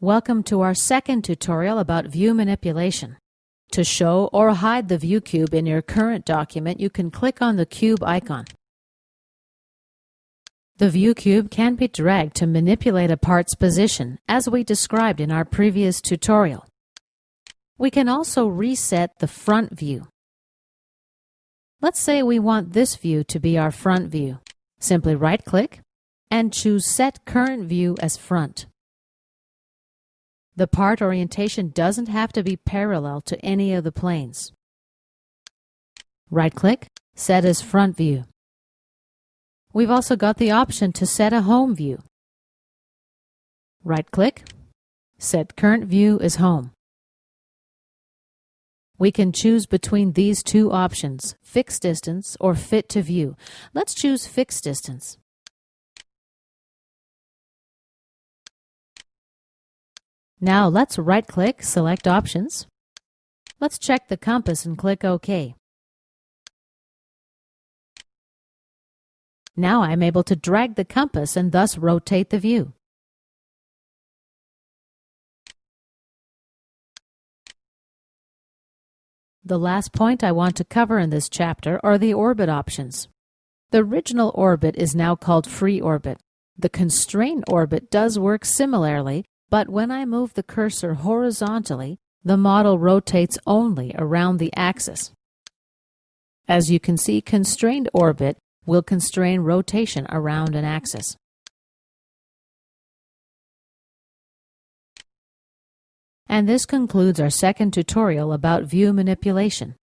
Welcome to our second tutorial about view manipulation. To show or hide the view cube in your current document, you can click on the cube icon. The view cube can be dragged to manipulate a part's position, as we described in our previous tutorial. We can also reset the front view. Let's say we want this view to be our front view. Simply right-click and choose Set Current View as Front. The part orientation doesn't have to be parallel to any of the planes. Right-click, Set as Front View. We've also got the option to set a home view. Right-click, Set Current View as Home. We can choose between these two options, Fixed Distance or Fit to View. Let's choose Fixed Distance. Now let's right-click, select Options. Let's check the compass and click OK. Now I'm able to drag the compass and thus rotate the view. The last point I want to cover in this chapter are the orbit options. The original orbit is now called free orbit. The constrained orbit does work similarly, but when I move the cursor horizontally, the model rotates only around the axis. As you can see, constrained orbit will constrain rotation around an axis. And this concludes our second tutorial about view manipulation.